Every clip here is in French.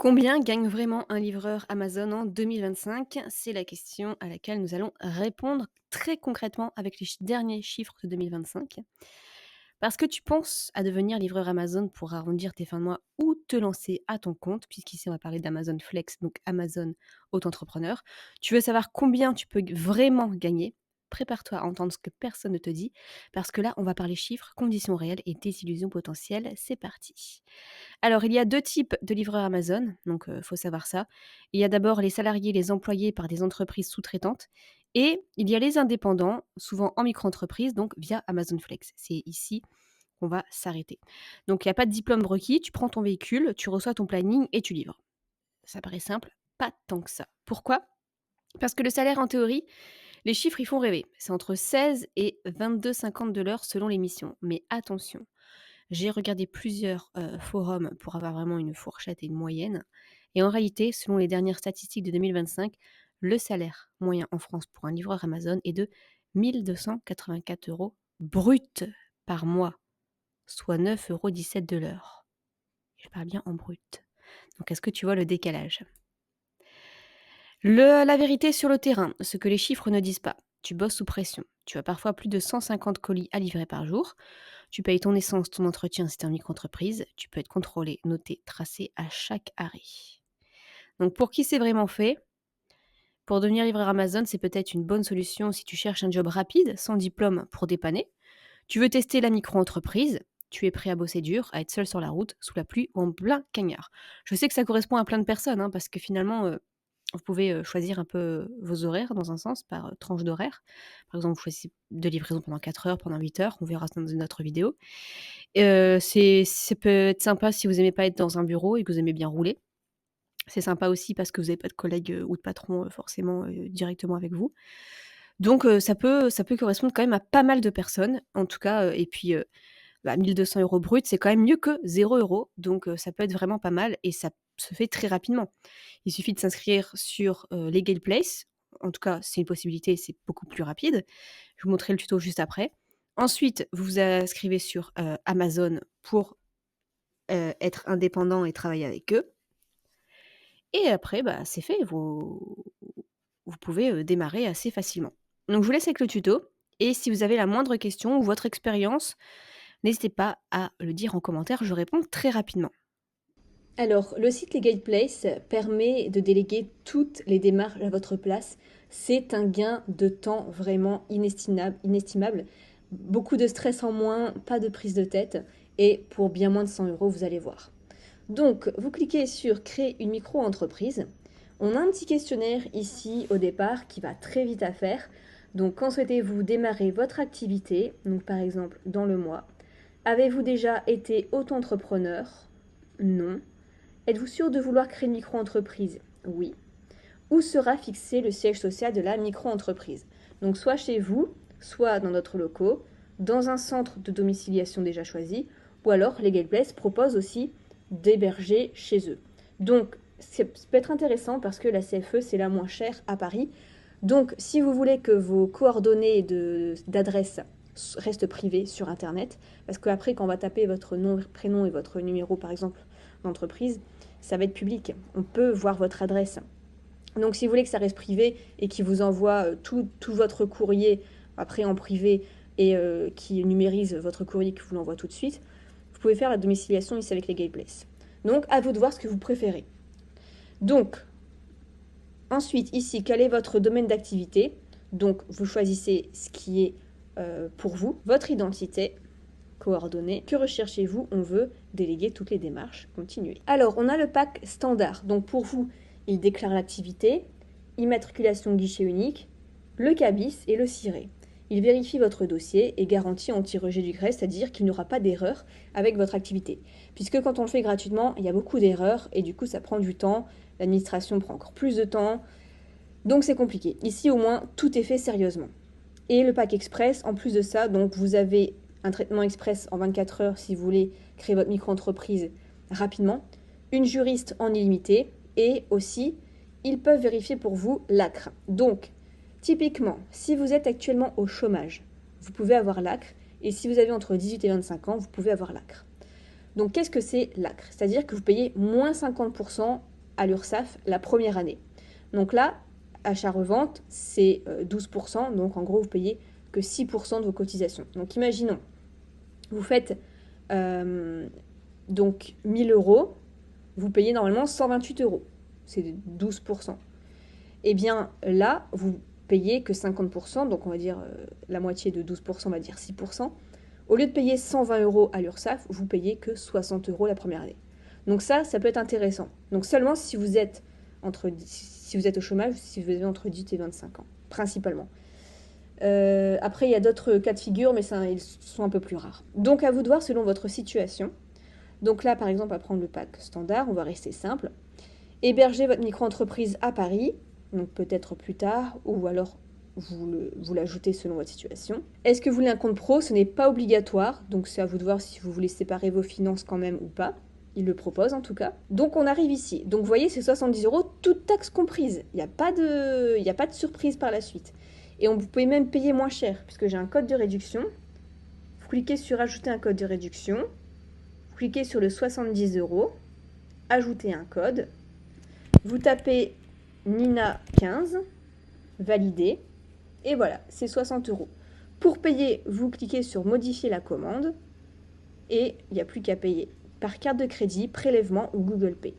Combien gagne vraiment un livreur Amazon en 2025? C'est la question à laquelle nous allons répondre très concrètement avec les derniers chiffres de 2025. Parce que tu penses à devenir livreur Amazon pour arrondir tes fins de mois ou te lancer à ton compte, puisqu'ici on va parler d'Amazon Flex, donc Amazon auto-entrepreneur. Tu veux savoir combien tu peux vraiment gagner? Prépare-toi à entendre ce que personne ne te dit, parce que là, on va parler chiffres, conditions réelles et désillusions potentielles. C'est parti. Alors, il y a 2 types de livreurs Amazon, donc faut savoir ça. Il y a d'abord les salariés, les employés par des entreprises sous-traitantes et il y a les indépendants, souvent en micro-entreprise, donc via Amazon Flex. C'est ici qu'on va s'arrêter. Donc il y a pas de diplôme requis, tu prends ton véhicule, tu reçois ton planning et tu livres. Ça paraît simple, pas tant que ça. Pourquoi? Parce que le salaire en théorie, les chiffres, ils font rêver. C'est entre 16 et 22,50 de l'heure selon les missions. Mais attention, j'ai regardé plusieurs, forums pour avoir vraiment une fourchette et une moyenne et en réalité, selon les dernières statistiques de 2025, le salaire moyen en France pour un livreur Amazon est de 1 284 € brut par mois, soit 9,17 € de l'heure. Je parle bien en brut. Donc est-ce que tu vois le décalage? La vérité sur le terrain, ce que les chiffres ne disent pas. Tu bosses sous pression. Tu as parfois plus de 150 colis à livrer par jour. Tu payes ton essence, ton entretien si tu es en micro-entreprise. Tu peux être contrôlé, noté, tracé à chaque arrêt. Donc pour qui c'est vraiment fait? Pour devenir livreur Amazon, c'est peut-être une bonne solution si tu cherches un job rapide, sans diplôme, pour dépanner. Tu veux tester la micro-entreprise. Tu es prêt à bosser dur, à être seul sur la route, sous la pluie ou en plein cagnard. Je sais que ça correspond à plein de personnes, hein, parce que finalement, vous pouvez, choisir un peu vos horaires dans un sens, par, tranche d'horaire. Par exemple, vous choisissez de livraison pendant 4 heures, pendant 8 heures, on verra ça dans une autre vidéo. Ça peut être sympa si vous aimez pas être dans un bureau et que vous aimez bien rouler. C'est sympa aussi parce que vous avez pas de collègues, ou de patrons, forcément, directement avec vous. Donc ça peut correspondre quand même à pas mal de personnes, en tout cas, et puis, 1 200 € brut, c'est quand même mieux que 0 €, donc ça peut être vraiment pas mal et ça se fait très rapidement. Il suffit de s'inscrire sur, Legal Place. En tout cas, c'est une possibilité, c'est beaucoup plus rapide. Je vous montrerai le tuto juste après. Ensuite, vous vous inscrivez sur, Amazon pour, être indépendant et travailler avec eux et après, bah, c'est fait, vous pouvez, démarrer assez facilement. Donc je vous laisse avec le tuto et si vous avez la moindre question ou votre expérience, n'hésitez pas à le dire en commentaire, je réponds très rapidement. Alors, le site Legal Place permet de déléguer toutes les démarches à votre place. C'est un gain de temps vraiment inestimable. Beaucoup de stress en moins, pas de prise de tête. Et pour bien moins de 100 €, vous allez voir. Donc, vous cliquez sur Créer une micro-entreprise. On a un petit questionnaire ici au départ qui va très vite à faire. Donc, quand souhaitez-vous démarrer votre activité? Donc, par exemple, dans le mois. Avez-vous déjà été auto-entrepreneur? Non. Êtes-vous sûr de vouloir créer une micro-entreprise? Oui. Où sera fixé le siège social de la micro-entreprise? Donc soit chez vous, soit dans notre locaux, dans un centre de domiciliation déjà choisi, ou alors Legal Place propose aussi d'héberger chez eux. Donc ça peut être intéressant parce que la CFE c'est la moins chère à Paris. Donc si vous voulez que vos coordonnées d'adresse restent privées sur Internet, parce qu'après quand on va taper votre nom, prénom et votre numéro par exemple d'entreprise, ça va être public. On peut voir votre adresse. Donc si vous voulez que ça reste privé et qu'il vous envoie tout votre courrier après en privé et qui numérise votre courrier, qui vous l'envoie tout de suite, vous pouvez faire la domiciliation ici avec les Legal Place. Donc à vous de voir ce que vous préférez. Donc ensuite ici, quel est votre domaine d'activité? Donc vous choisissez ce qui est pour vous, votre identité, coordonnées. Que recherchez-vous? On veut déléguer toutes les démarches. Continuer. Alors, on a le pack standard. Donc, pour vous, il déclare l'activité, immatriculation guichet unique, le cabis et le ciré. Il vérifie votre dossier et garantit anti-rejet du grès, c'est-à-dire qu'il n'y aura pas d'erreur avec votre activité. Puisque quand on le fait gratuitement, il y a beaucoup d'erreurs et du coup, ça prend du temps. L'administration prend encore plus de temps. Donc, c'est compliqué. Ici, au moins, tout est fait sérieusement. Et le pack express, en plus de ça, donc vous avez un traitement express en 24 heures si vous voulez créer votre micro-entreprise rapidement, une juriste en illimité et aussi, ils peuvent vérifier pour vous l'ACRE. Donc, typiquement, si vous êtes actuellement au chômage, vous pouvez avoir l'ACRE et si vous avez entre 18 et 25 ans, vous pouvez avoir l'ACRE. Donc, qu'est-ce que c'est l'ACRE? C'est-à-dire que vous payez moins 50% à l'URSSAF la première année. Donc là, achat-revente, c'est 12%, donc en gros, vous payez que 6% de vos cotisations. Donc imaginons, vous faites donc 1000 euros, vous payez normalement 128 euros, c'est 12%. Et bien là, vous payez que 50%, donc on va dire la moitié de 12%, on va dire 6%. Au lieu de payer 120 euros à l'URSSAF, vous payez que 60 euros la première année. Donc ça peut être intéressant. Donc seulement si vous êtes au chômage, si vous avez entre 18 et 25 ans, principalement. Après, il y a d'autres cas de figure, mais ça, ils sont un peu plus rares. Donc à vous de voir selon votre situation. Donc là, par exemple, à prendre le pack standard, on va rester simple. Héberger votre micro-entreprise à Paris, donc peut-être plus tard, ou alors vous l'ajoutez selon votre situation. Est-ce que vous voulez un compte pro? Ce n'est pas obligatoire, donc c'est à vous de voir si vous voulez séparer vos finances quand même ou pas. Il le propose en tout cas. Donc on arrive ici. Donc vous voyez, c'est 70 euros, toutes taxes comprises. Il n'y a pas de surprise par la suite. Et vous pouvez même payer moins cher, puisque j'ai un code de réduction. Vous cliquez sur ajouter un code de réduction. Vous cliquez sur le 70 euros. Ajouter un code. Vous tapez Nina 15, valider, et voilà, c'est 60 euros. Pour payer, vous cliquez sur modifier la commande, et il n'y a plus qu'à payer par carte de crédit, prélèvement ou Google Pay.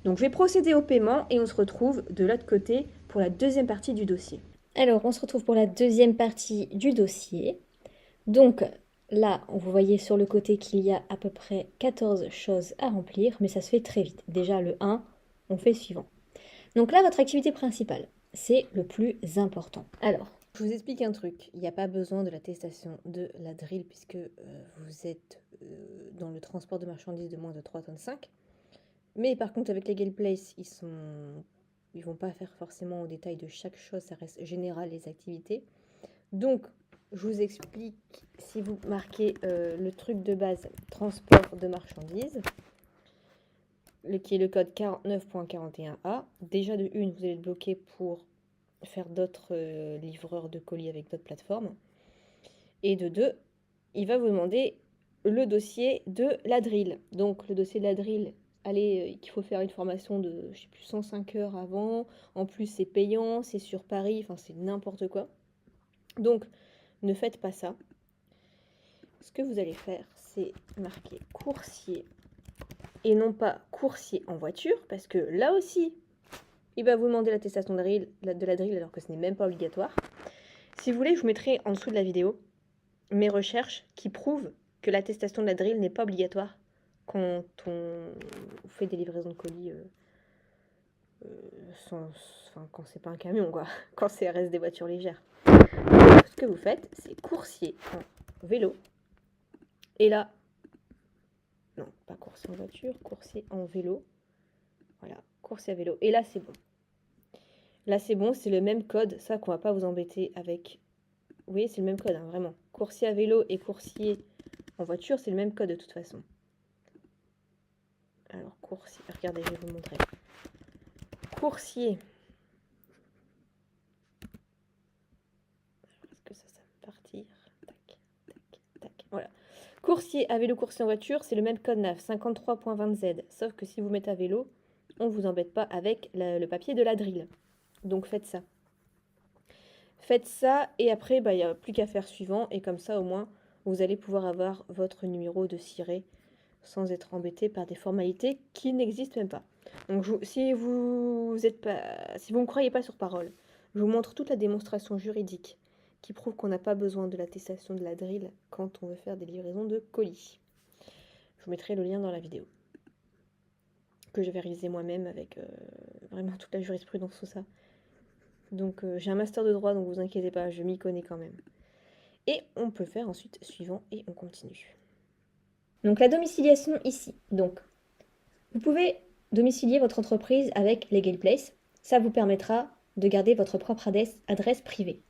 Donc je vais procéder au paiement et on se retrouve de l'autre côté pour la deuxième partie du dossier. Alors, on se retrouve pour la deuxième partie du dossier. Donc là, vous voyez sur le côté qu'il y a à peu près 14 choses à remplir, mais ça se fait très vite. Déjà, le 1, on fait le suivant. Donc là, votre activité principale, c'est le plus important. Alors, je vous explique un truc. Il n'y a pas besoin de l'attestation de la drill puisque vous êtes dans le transport de marchandises de moins de 3,5 tonnes. Mais par contre, avec Legal Place, ils vont pas faire forcément au détail de chaque chose. Ça reste général, les activités. Donc, je vous explique, si vous marquez le truc de base, transport de marchandises, qui est le code 49.41a, déjà de une, vous allez le bloquer pour faire d'autres livreurs de colis avec d'autres plateformes. Et de deux, il va vous demander le dossier de la drill. Donc, le dossier de la drill, qu'il faut faire une formation de, je sais plus, 105 heures avant. En plus, c'est payant, c'est sur Paris, enfin, c'est n'importe quoi. Donc, ne faites pas ça. Ce que vous allez faire, c'est marquer coursier et non pas coursier en voiture, parce que là aussi, il va vous demander l'attestation de la drill alors que ce n'est même pas obligatoire. Si vous voulez, je vous mettrai en dessous de la vidéo mes recherches qui prouvent que l'attestation de la drill n'est pas obligatoire quand on fait des livraisons de colis quand c'est pas un camion, quoi, quand c'est reste des voitures légères. Donc, ce que vous faites, c'est coursier en vélo. Et là, non, pas coursier en voiture, coursier en vélo. Voilà, coursier à vélo. Et là, c'est bon. Là, c'est bon, c'est le même code. Ça qu'on va pas vous embêter avec. Vous voyez, c'est le même code, hein, vraiment. Coursier à vélo et coursier en voiture, c'est le même code de toute façon. Alors, coursier. Regardez, je vais vous montrer. Coursier. Est-ce que ça va partir? Tac, tac, tac. Voilà. Coursier à vélo, coursier en voiture, c'est le même code NAF, 53.20Z. Sauf que si vous mettez à vélo, on ne vous embête pas avec le papier de la drill. Donc faites ça. Faites ça et après, il n'y a plus qu'à faire suivant. Et comme ça, au moins, vous allez pouvoir avoir votre numéro de ciré sans être embêté par des formalités qui n'existent même pas. Donc si vous ne croyez pas sur parole, je vous montre toute la démonstration juridique qui prouve qu'on n'a pas besoin de l'attestation de la drill quand on veut faire des livraisons de colis. Je vous mettrai le lien dans la vidéo que je vais réaliser moi-même avec vraiment toute la jurisprudence, tout ça. Donc j'ai un master de droit, donc vous inquiétez pas, je m'y connais quand même. Et on peut faire ensuite suivant et on continue. Donc la domiciliation ici. Donc, vous pouvez domicilier votre entreprise avec Legal Place. Ça vous permettra de garder votre propre adresse privée.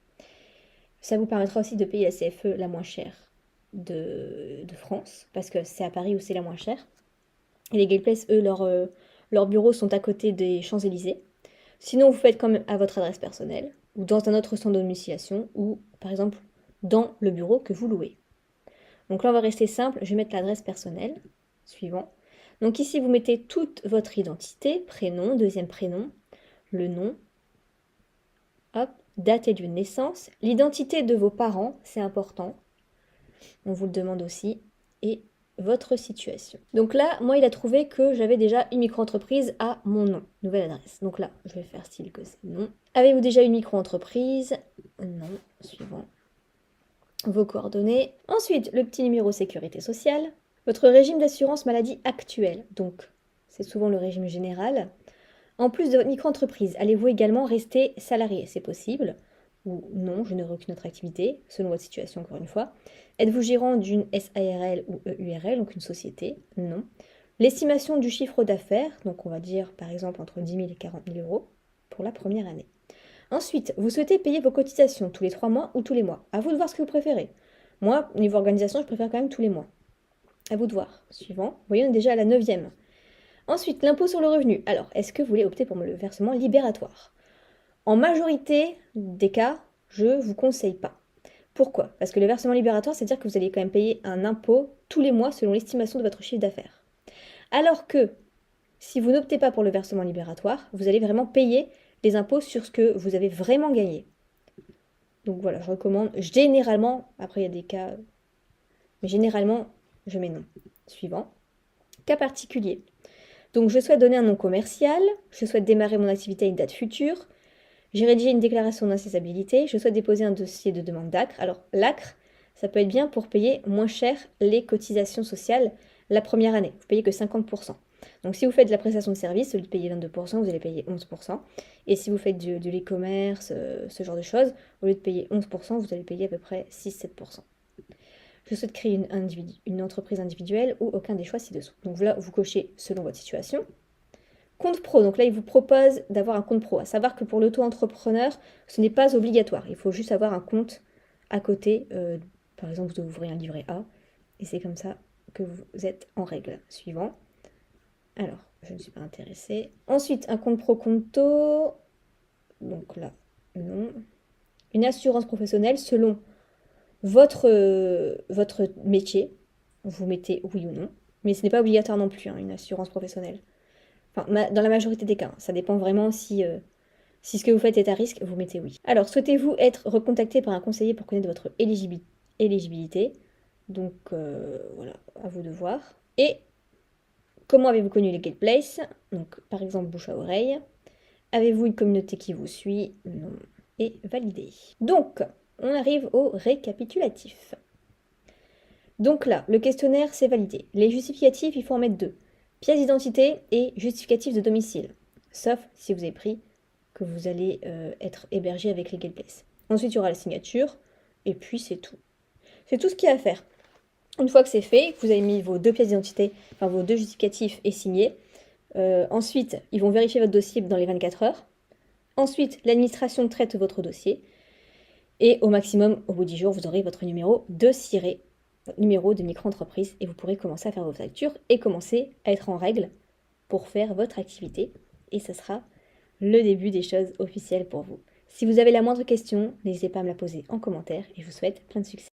Ça vous permettra aussi de payer la CFE la moins chère de France, parce que c'est à Paris où c'est la moins chère. Et Legal Place, eux, leurs bureaux sont à côté des Champs-Élysées. Sinon, vous faites quand même à votre adresse personnelle, ou dans un autre centre de domiciliation, ou par exemple dans le bureau que vous louez. Donc là, on va rester simple. Je vais mettre l'adresse personnelle. Suivant. Donc ici, vous mettez toute votre identité, prénom, deuxième prénom, le nom, hop, date et lieu de naissance, l'identité de vos parents, c'est important, on vous le demande aussi, et votre situation. Donc là, moi, il a trouvé que j'avais déjà une micro-entreprise à mon nom, nouvelle adresse. Donc là, je vais faire style que c'est non. Avez-vous déjà une micro-entreprise? Non. Suivant. Vos coordonnées. Ensuite, le petit numéro sécurité sociale. Votre régime d'assurance maladie actuel. Donc, c'est souvent le régime général. En plus de votre micro-entreprise, allez-vous également rester salarié? C'est possible. Ou non, je n'aurai aucune autre activité, selon votre situation encore une fois. Êtes-vous gérant d'une SARL ou EURL, donc une société? Non. L'estimation du chiffre d'affaires, donc on va dire par exemple entre 10 000 et 40 000 euros pour la première année. Ensuite, vous souhaitez payer vos cotisations tous les 3 mois ou tous les mois. À vous de voir ce que vous préférez. Moi, niveau organisation, je préfère quand même tous les mois. À vous de voir. Suivant. Vous voyez, on est déjà à la 9e. Ensuite, l'impôt sur le revenu. Alors, est-ce que vous voulez opter pour le versement libératoire? En majorité des cas, je ne vous conseille pas. Pourquoi? Parce que le versement libératoire, c'est-à-dire que vous allez quand même payer un impôt tous les mois selon l'estimation de votre chiffre d'affaires. Alors que si vous n'optez pas pour le versement libératoire, vous allez vraiment payer les impôts sur ce que vous avez vraiment gagné. Donc voilà, je recommande généralement, après il y a des cas, mais généralement, je mets non. Suivant. Cas particulier. Donc je souhaite donner un nom commercial, je souhaite démarrer mon activité à une date future, j'ai rédigé une déclaration d'insaisissabilité, je souhaite déposer un dossier de demande d'ACRE. Alors l'ACRE, ça peut être bien pour payer moins cher les cotisations sociales la première année. Vous payez que 50%. Donc si vous faites de la prestation de service, au lieu de payer 22%, vous allez payer 11%. Et si vous faites de l'e-commerce, ce genre de choses, au lieu de payer 11%, vous allez payer à peu près 6-7%. Je souhaite créer une entreprise individuelle ou aucun des choix ci-dessous. Donc là, vous cochez selon votre situation. Compte pro, donc là, il vous propose d'avoir un compte pro. À savoir que pour l'auto-entrepreneur, ce n'est pas obligatoire. Il faut juste avoir un compte à côté. Par exemple, vous ouvrez un livret A. Et c'est comme ça que vous êtes en règle. Suivant. Alors, je ne suis pas intéressée. Ensuite, un compte pro conto. Donc là, non. Une assurance professionnelle selon votre métier. Vous mettez oui ou non. Mais ce n'est pas obligatoire non plus, hein, une assurance professionnelle. Enfin, dans la majorité des cas, ça dépend vraiment si ce que vous faites est à risque, vous mettez oui. Alors, souhaitez-vous être recontacté par un conseiller pour connaître votre éligibilité? Donc, voilà, à vous de voir. Et comment avez-vous connu les Place? Donc, par exemple, bouche à oreille. Avez-vous une communauté qui vous suit? Non. Et validé. Donc, on arrive au récapitulatif. Donc là, le questionnaire, c'est validé. Les justificatifs, il faut en mettre 2. Pièce d'identité et justificatif de domicile. Sauf si vous avez pris que vous allez être hébergé avec Legal Place. Ensuite, il y aura la signature. Et puis, c'est tout. C'est tout ce qu'il y a à faire. Une fois que c'est fait, que vous avez mis vos 2 pièces d'identité, enfin vos 2 justificatifs et signé. Ensuite, ils vont vérifier votre dossier dans les 24 heures. Ensuite, l'administration traite votre dossier. Et au maximum, au bout de 10 jours, vous aurez votre numéro de ciré, votre numéro de micro-entreprise, et vous pourrez commencer à faire vos factures et commencer à être en règle pour faire votre activité. Et ce sera le début des choses officielles pour vous. Si vous avez la moindre question, n'hésitez pas à me la poser en commentaire et je vous souhaite plein de succès.